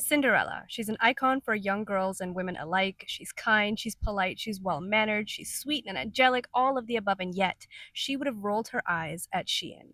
Cinderella. She's an icon for young girls and women alike. She's kind, she's polite, she's well mannered, she's sweet and angelic, all of the above, and yet she would have rolled her eyes at Shein.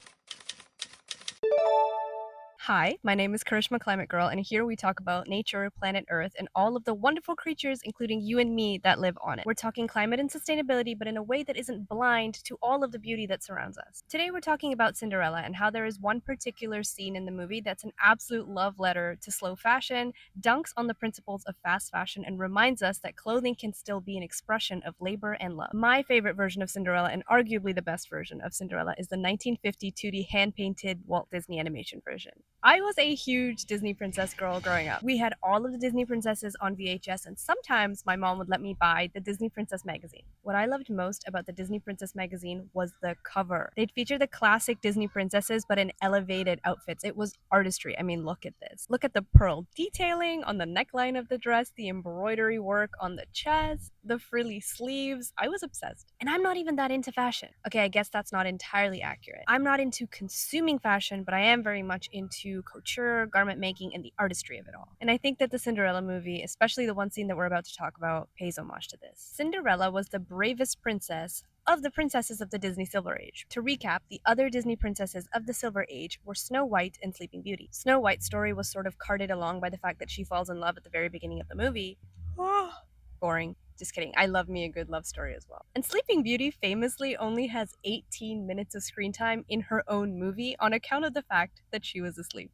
Hi, my name is Karishma Climate Girl, and here we talk about nature, planet Earth, and all of the wonderful creatures, including you and me, that live on it. We're talking climate and sustainability, but in a way that isn't blind to all of the beauty that surrounds us. Today, we're talking about Cinderella and how there is one particular scene in the movie that's an absolute love letter to slow fashion, dunks on the principles of fast fashion, and reminds us that clothing can still be an expression of labor and love. My favorite version of Cinderella, and arguably the best version of Cinderella, is the 1950 2D hand painted Walt Disney animation version. I was a huge Disney princess girl growing up. We had all of the Disney princesses on VHS, and sometimes my mom would let me buy the Disney Princess magazine. What I loved most about the Disney Princess magazine was the cover. They'd feature the classic Disney princesses, but in elevated outfits. It was artistry. I mean, look at this. Look at the pearl detailing on the neckline of the dress, the embroidery work on the chest, the frilly sleeves. I was obsessed. And I'm not even that into fashion. Okay, I guess that's not entirely accurate. I'm not into consuming fashion, but I am very much into couture, garment making, and the artistry of it all. And I think that the Cinderella movie, especially the one scene that we're about to talk about, pays homage to this. Cinderella was the bravest princess of the princesses of the Disney Silver Age. To recap, the other Disney princesses of the Silver Age were Snow White and Sleeping Beauty. Snow White's story was sort of carted along by the fact that she falls in love at the very beginning of the movie. Boring. Just kidding. I love me a good love story as well. And Sleeping Beauty famously only has 18 minutes of screen time in her own movie on account of the fact that she was asleep.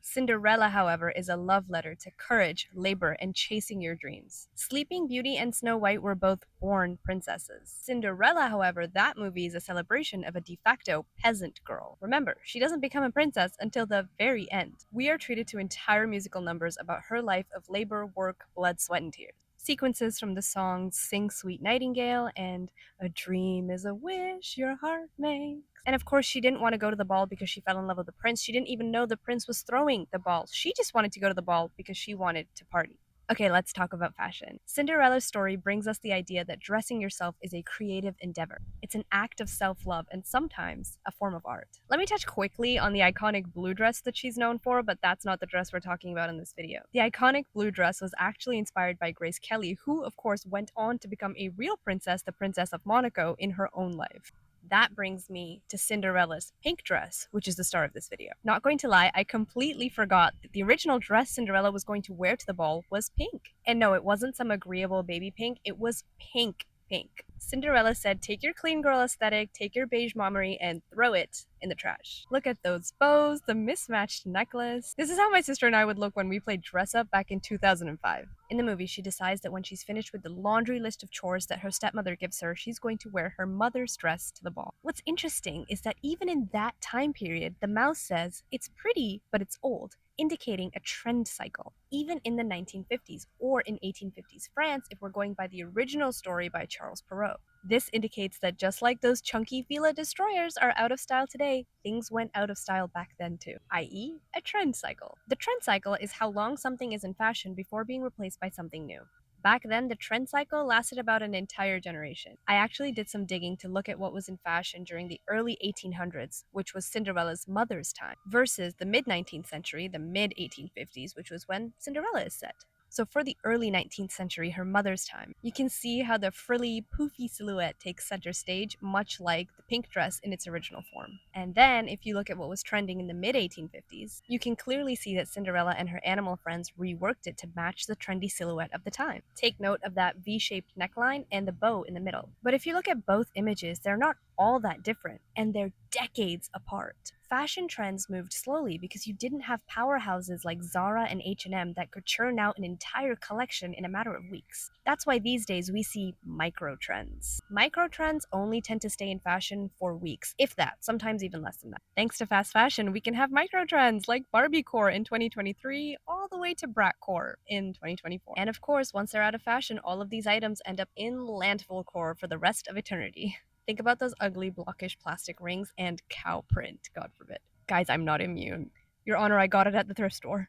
Cinderella, however, is a love letter to courage, labor, and chasing your dreams. Sleeping Beauty and Snow White were both born princesses. Cinderella, however, that movie is a celebration of a de facto peasant girl. Remember, she doesn't become a princess until the very end. We are treated to entire musical numbers about her life of labor, work, blood, sweat, and tears. Sequences from the songs Sing Sweet Nightingale and A Dream is a Wish Your Heart Makes. And of course, she didn't want to go to the ball because she fell in love with the prince. She didn't even know the prince was throwing the ball. She just wanted to go to the ball because she wanted to party. Okay, let's talk about fashion. Cinderella's story brings us the idea that dressing yourself is a creative endeavor. It's an act of self love and sometimes a form of art. Let me touch quickly on the iconic blue dress that she's known for, but that's not the dress we're talking about in this video. The iconic blue dress was actually inspired by Grace Kelly, who, of course, went on to become a real princess, the Princess of Monaco, in her own life. That brings me to Cinderella's pink dress, which is the star of this video. Not going to lie, I completely forgot that the original dress Cinderella was going to wear to the ball was pink. And no, it wasn't some agreeable baby pink, it was pink pink. Cinderella said, take your clean girl aesthetic, take your beige mommery, and throw it in the trash. Look at those bows, the mismatched necklace. This is how my sister and I would look when we played dress up back in 2005. In the movie, she decides that when she's finished with the laundry list of chores that her stepmother gives her, she's going to wear her mother's dress to the ball. What's interesting is that even in that time period, the mouse says, it's pretty, but it's old, indicating a trend cycle, even in the 1950s or in 1850s France if we're going by the original story by Charles Perrault. This indicates that just like those chunky Fila destroyers are out of style today, things went out of style back then too, i.e. a trend cycle. The trend cycle is how long something is in fashion before being replaced by something new. Back then, the trend cycle lasted about an entire generation. I actually did some digging to look at what was in fashion during the early 1800s, which was Cinderella's mother's time, versus the mid-19th century, the mid-1850s, which was when Cinderella is set. So for the early 19th century, her mother's time, you can see how the frilly, poofy silhouette takes center stage, much like the pink dress in its original form. And then, if you look at what was trending in the mid-1850s, you can clearly see that Cinderella and her animal friends reworked it to match the trendy silhouette of the time. Take note of that V-shaped neckline and the bow in the middle. But if you look at both images, they're not all that different, and they're decades apart. Fashion trends moved slowly because you didn't have powerhouses like Zara and H&M that could churn out an entire collection in a matter of weeks. That's why these days we see micro trends. Micro trends only tend to stay in fashion for weeks, if that, sometimes even less than that. Thanks to fast fashion, we can have micro trends like Barbiecore in 2023 all the way to Bratcore in 2024. And of course, once they're out of fashion, all of these items end up in landfill core for the rest of eternity. Think about those ugly blockish plastic rings and cow print, God forbid. Guys, I'm not immune. Your Honor, I got it at the thrift store,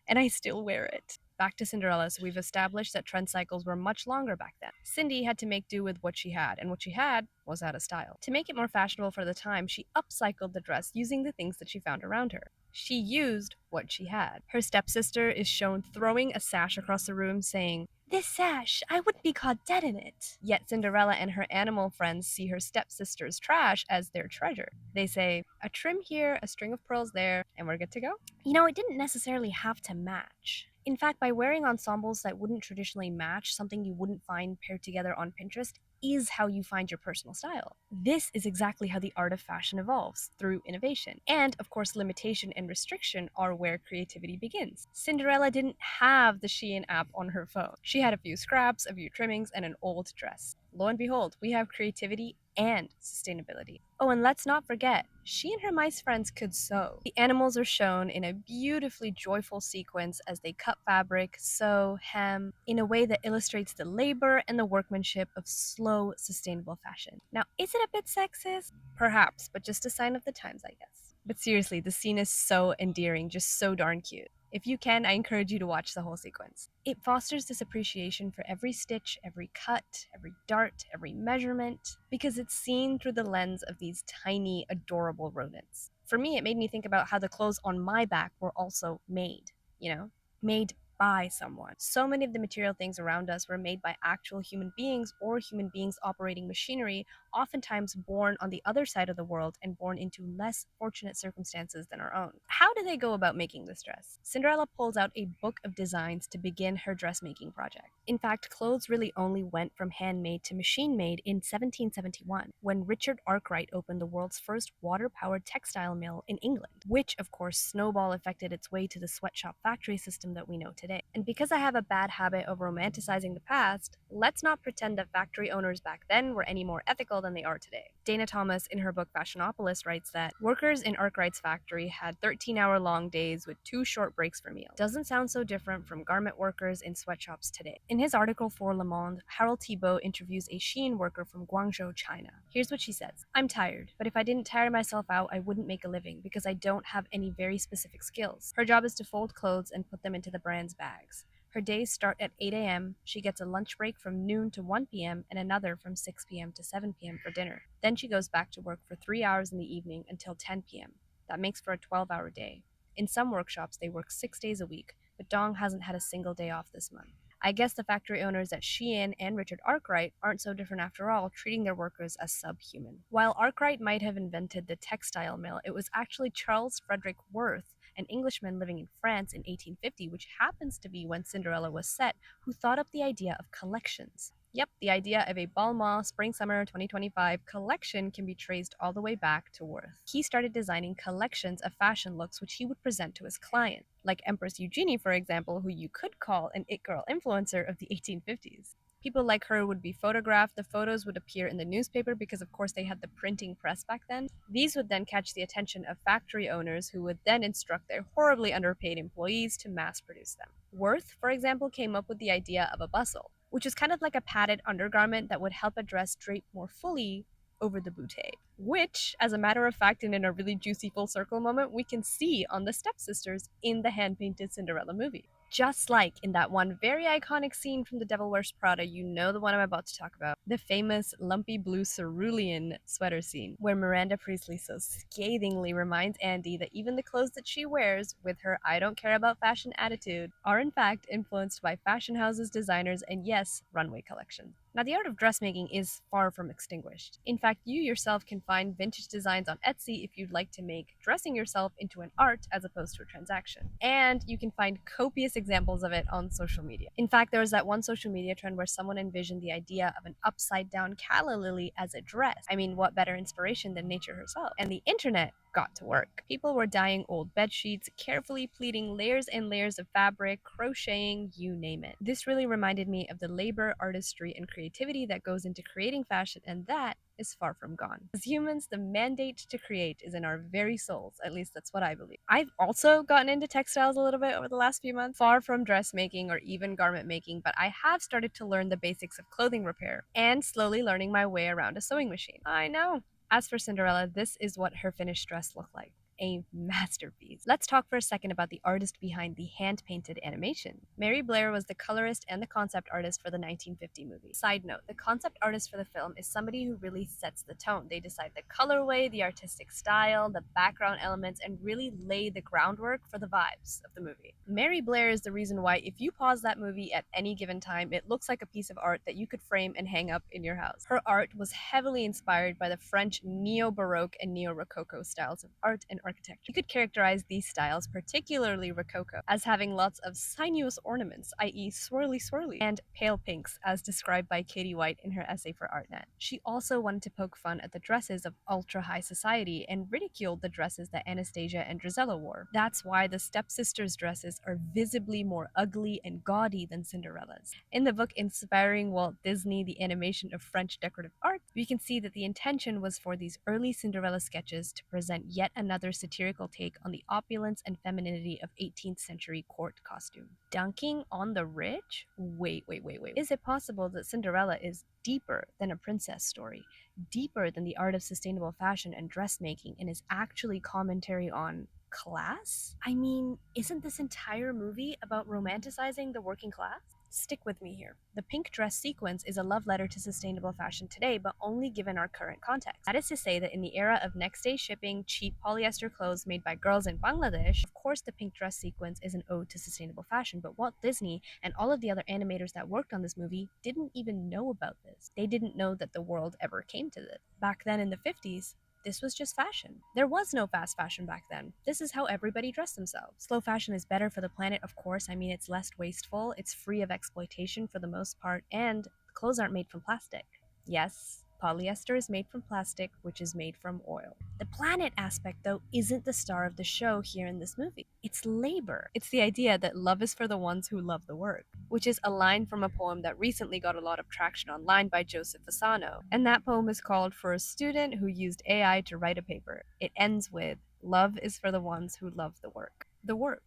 and I still wear it. Back to Cinderella, so we've established that trend cycles were much longer back then. Cindy had to make do with what she had, and what she had was out of style. To make it more fashionable for the time, she upcycled the dress using the things that she found around her. She used what she had. Her stepsister is shown throwing a sash across the room, saying, "This sash, I wouldn't be caught dead in it." Yet Cinderella and her animal friends see her stepsister's trash as their treasure. They say, "A trim here, a string of pearls there, and we're good to go." It didn't necessarily have to match. In fact, by wearing ensembles that wouldn't traditionally match, something you wouldn't find paired together on Pinterest, is how you find your personal style. This is exactly how the art of fashion evolves, through innovation. And, of course, limitation and restriction are where creativity begins. Cinderella didn't have the Shein app on her phone. She had a few scraps, a few trimmings, and an old dress. Lo and behold, we have creativity and sustainability. Oh, and let's not forget, she and her mice friends could sew. The animals are shown in a beautifully joyful sequence as they cut fabric, sew, hem, in a way that illustrates the labor and the workmanship of slow, sustainable fashion. Now, is it a bit sexist? Perhaps, but just a sign of the times, I guess. But seriously, the scene is so endearing, just so darn cute. If you can, I encourage you to watch the whole sequence. It fosters this appreciation for every stitch, every cut, every dart, every measurement, because it's seen through the lens of these tiny, adorable rodents. For me, it made me think about how the clothes on my back were also made, made by someone. So many of the material things around us were made by actual human beings or human beings operating machinery, oftentimes born on the other side of the world and born into less fortunate circumstances than our own. How do they go about making this dress? Cinderella pulls out a book of designs to begin her dressmaking project. In fact, clothes really only went from handmade to machine made in 1771, when Richard Arkwright opened the world's first water-powered textile mill in England, which of course snowball affected its way to the sweatshop factory system that we know today. And because I have a bad habit of romanticizing the past, let's not pretend that factory owners back then were any more ethical than they are today. Dana Thomas, in her book Fashionopolis, writes that workers in Arkwright's factory had 13-hour-long days with 2 short breaks for meals. Doesn't sound so different from garment workers in sweatshops today. In his article for Le Monde, Harold Thibault interviews a Shein worker from Guangzhou, China. Here's what she says: "I'm tired, but if I didn't tire myself out, I wouldn't make a living because I don't have any very specific skills. Her job is to fold clothes and put them into the brand's bags. Her days start at 8 a.m. She gets a lunch break from noon to 1 p.m. and another from 6 p.m. to 7 p.m. for dinner. Then she goes back to work for 3 hours in the evening until 10 p.m. That makes for a 12-hour day. In some workshops, they work 6 days a week, but Dong hasn't had a single day off this month." I guess the factory owners at Shein and Richard Arkwright aren't so different after all, treating their workers as subhuman. While Arkwright might have invented the textile mill, it was actually Charles Frederick Worth, an Englishman living in France in 1850, which happens to be when Cinderella was set, who thought up the idea of collections. Yep, the idea of a Balmain Spring-Summer 2025 collection can be traced all the way back to Worth. He started designing collections of fashion looks which he would present to his client, like Empress Eugenie, for example, who you could call an it girl influencer of the 1850s. People like her would be photographed, the photos would appear in the newspaper because of course they had the printing press back then. These would then catch the attention of factory owners who would then instruct their horribly underpaid employees to mass produce them. Worth, for example, came up with the idea of a bustle, which is kind of like a padded undergarment that would help a dress drape more fully over the bootay, which, as a matter of fact, and in a really juicy full circle moment, we can see on the stepsisters in the hand-painted Cinderella movie. Just like in that one very iconic scene from The Devil Wears Prada, you know the one I'm about to talk about, the famous lumpy blue cerulean sweater scene, where Miranda Priestley so scathingly reminds Andy that even the clothes that she wears, with her "I don't care about fashion" attitude, are in fact influenced by fashion houses, designers, and yes, runway collections. Now, the art of dressmaking is far from extinguished. In fact, you yourself can find vintage designs on Etsy if you'd like to make dressing yourself into an art as opposed to a transaction. And you can find copious examples of it on social media. In fact, there was that one social media trend where someone envisioned the idea of an upside-down calla lily as a dress. I mean, what better inspiration than nature herself? And the internet got to work. People were dyeing old bed sheets, carefully pleating layers and layers of fabric, crocheting, you name it. This really reminded me of the labor, artistry, and creativity that goes into creating fashion, and that is far from gone. As humans, the mandate to create is in our very souls. At least that's what I believe. I've also gotten into textiles a little bit over the last few months, far from dressmaking or even garment making, but I have started to learn the basics of clothing repair and slowly learning my way around a sewing machine. I know. As for Cinderella, this is what her finished dress looked like. a masterpiece. Let's talk for a second about the artist behind the hand-painted animation. Mary Blair was the colorist and the concept artist for the 1950 movie. Side note, the concept artist for the film is somebody who really sets the tone. They decide the colorway, the artistic style, the background elements, and really lay the groundwork for the vibes of the movie. Mary Blair is the reason why if you pause that movie at any given time, it looks like a piece of art that you could frame and hang up in your house. Her art was heavily inspired by the French Neo-Baroque and Neo-Rococo styles of art and architecture. You could characterize these styles, particularly Rococo, as having lots of sinuous ornaments, i.e. swirly, and pale pinks, as described by Katie White in her essay for ArtNet. She also wanted to poke fun at the dresses of ultra-high society and ridiculed the dresses that Anastasia and Drizella wore. That's why the stepsisters' dresses are visibly more ugly and gaudy than Cinderella's. In the book inspiring Walt Disney, The Animation of French Decorative Art, we can see that the intention was for these early Cinderella sketches to present yet another satirical take on the opulence and femininity of 18th century court costume. Dunking on the rich? Wait. Is it possible that Cinderella is deeper than a princess story, deeper than the art of sustainable fashion and dressmaking, and is actually commentary on class? I mean, isn't this entire movie about romanticizing the working class? Stick with me here. The pink dress sequence is a love letter to sustainable fashion today, but only given our current context. That is to say that in the era of next day shipping, cheap polyester clothes made by girls in Bangladesh, of course the pink dress sequence is an ode to sustainable fashion, but Walt Disney and all of the other animators that worked on this movie didn't even know about this. They didn't know that the world ever came to this. Back then in the 50s, this was just fashion. There was no fast fashion back then. This is how everybody dressed themselves. Slow fashion is better for the planet, of course. I mean, it's less wasteful, it's free of exploitation for the most part, and clothes aren't made from plastic. Yes, polyester is made from plastic, which is made from oil. The planet aspect, though, isn't the star of the show here in this movie. It's labor. It's the idea that love is for the ones who love the work, which is a line from a poem that recently got a lot of traction online by Joseph Fasano. And that poem is called For a Student Who Used AI to Write a Paper. It ends with, love is for the ones who love the work. The work.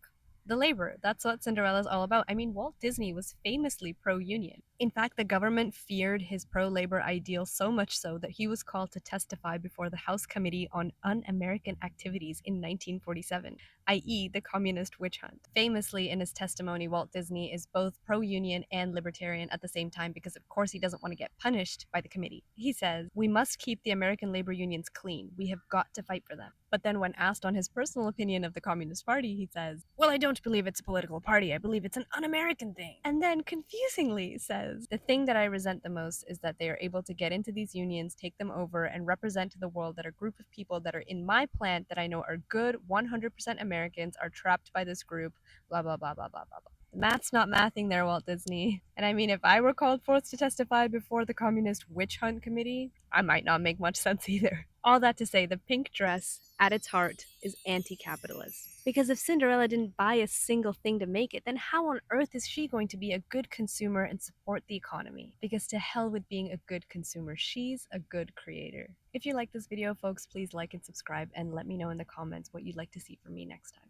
The labor. That's what Cinderella's all about. I mean, Walt Disney was famously pro-union. In fact, the government feared his pro-labor ideal so much so that he was called to testify before the House Committee on Un-American Activities in 1947, i.e. the communist witch hunt. Famously, in his testimony, Walt Disney is both pro-union and libertarian at the same time because of course he doesn't want to get punished by the committee. He says, "We must keep the American labor unions clean. We have got to fight for them." But then when asked on his personal opinion of the Communist Party, he says, "Well, I don't believe it's a political party. I believe it's an un-American thing." And then confusingly says, "The thing that I resent the most is that they are able to get into these unions, take them over, and represent to the world that a group of people that are in my plant that I know are good 100% Americans are trapped by this group, blah, blah, blah, blah, blah, blah, blah." The math's not mathing there, Walt Disney. And I mean, if I were called forth to testify before the Communist Witch Hunt Committee, I might not make much sense either. All that to say, the pink dress, at its heart, is anti-capitalist. Because if Cinderella didn't buy a single thing to make it, then how on earth is she going to be a good consumer and support the economy? Because to hell with being a good consumer, she's a good creator. If you like this video, folks, please like and subscribe, and let me know in the comments what you'd like to see from me next time.